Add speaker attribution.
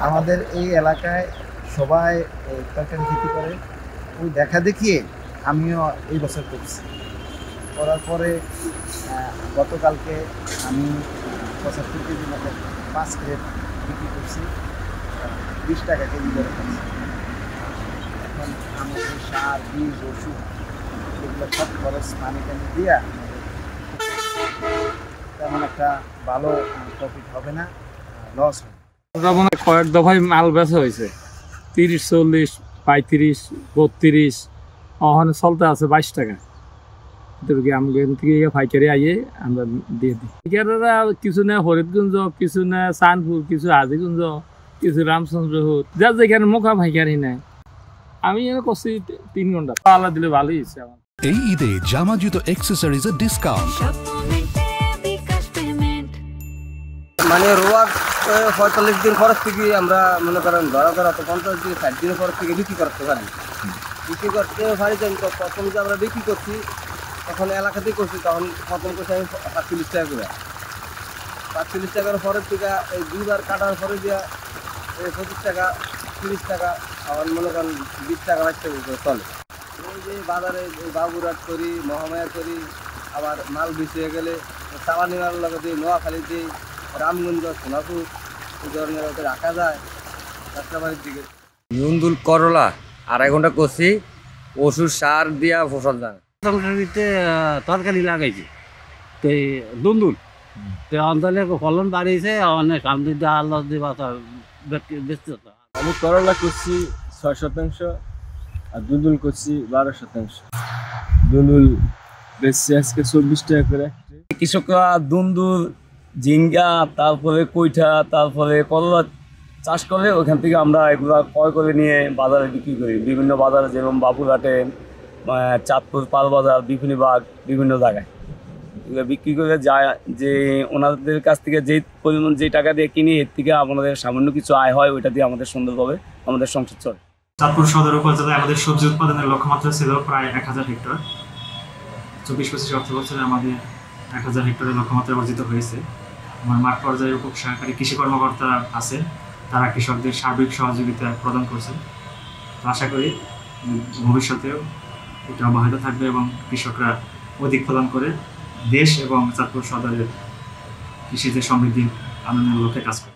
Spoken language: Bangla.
Speaker 1: আমাদের এই এলাকায় সবাই তরকারি খেতে করে, ওই দেখা দেখিয়ে আমিও এই বছর করছি। করার পরে গতকালকে আমি 75 কেজি মতো 5 ক্রেট বিক্রি করছি, 20 টাকা কেজি করে খাচ্ছি। এখন আমাদের সার, বীজ, ওষুধ এগুলো সব খরচ পানি টানি দিয়া তেমন একটা ভালো প্রফিট হবে না, লস হবে।
Speaker 2: কয়েক দফায় মাল বেচা হয়েছে, 30, 40, 35, 32, ওখানে চলতে আছে 22 টাকা। পাইকারি আইয়ে আমরা দিয়ে দিই। পাইকারেরা কিছু নেয় ফরিদগঞ্জ, কিছু নেয় চাঁদপুর, কিছু হাজিগঞ্জ, কিছু রামচন্দ্রপুর, যার যেখানে মুখা পাইকারি নেয়। আমি এনে করছি 3 ঘন্টা, আল্লাহ দিলে ভালোই হয়েছে আমার।
Speaker 3: এই ঈদে জামা জুতো অ্যাক্সেসরিজের ডিসকাউন্ট।
Speaker 4: মানে রোয়ার 45 দিন খরচ থেকে আমরা মনে করেন ধরা তো 50 দিন 60 দিনের খরচ থেকে বিক্রি করতে পারি। বিক্রি করতে পারি তো প্রথম যে আমরা বিক্রি করছি তখন এলাকাতেই করছি, তখন প্রথম করছি আমি 45 টাকা করে। 45 টাকার পরের থেকে এই 2বার কাটার পরে দিয়া 25 টাকা, 30 টাকা, আমার মনে করেন 20 টাকা 22 টাকা করে চলে। এই যে বাজারে বাবুরহাট করি, মহামায়া করি, আবার মাল বেশি হয়ে গেলে চালানি মাল লাগে দিই, নোয়াখালী দিই, রামগঞ্জ, সোনাপুর এই ধরনের রাখা যায় রাস্তাবাড়ির দিকে।
Speaker 5: নুন্দুল করলা 2.5 ঘন্টা করছি, ওষুধ সার দিয়া ফসল দান
Speaker 6: তরকারি লাগাইছি তো দুন্দুল তো অঞ্চলে ফলন বাড়িয়েছে, অনেক সামনে দিয়ে আল্লাহ দিবা বেচতে।
Speaker 7: আমি করলা করছি 6% আর দুন্দুল করছি 12%। দুন্দুল বেচছি আজকে 24 টাকা করে।
Speaker 5: কৃষকরা দুন্দুল, ঝিঙ্গা, তারপরে কইঠা, তারপরে করলা চাষ করে, ওইখান থেকে আমরা এগুলো ক্রয় করে নিয়ে বাজারে বিক্রি করি। বিভিন্ন বাজারে যেমন বাবুরহাটে, চাঁদপুর, পালবাজার, বিপিনীবাগ, বিভিন্ন জায়গায় এগুলো বিক্রি করে যায়। যে ওনাদের কাছ থেকে যেই পরিমাণ যেই টাকা দিয়ে কিনি, এর থেকে আমাদের সামান্য কিছু আয় হয়, ওইটা দিয়ে আমাদের সুন্দরভাবে আমাদের সংসার চলে।
Speaker 8: চাঁদপুর সদর উপজেলায় আমাদের সবজি উৎপাদনের লক্ষ্যমাত্রা ছিল প্রায় 1000 হেক্টর। 24-25 অর্থ বছরে আমাদের 1000 হেক্টরের লক্ষ্যমাত্রা অর্জিত হয়েছে। আমার মাঠ পর্যায়ে উপ সহকারী কৃষি কর্মকর্তারা আছেন, তারা কৃষকদের সার্বিক সহযোগিতা প্রদান করছেন। তো আশা করি ভবিষ্যতেও এটা অব্যাহত থাকবে এবং কৃষকরা অধিক ফলন করে দেশ এবং চাঁদপুর সদরের কৃষিতে সমৃদ্ধির আনন্দের লক্ষ্যে কাজ করবে।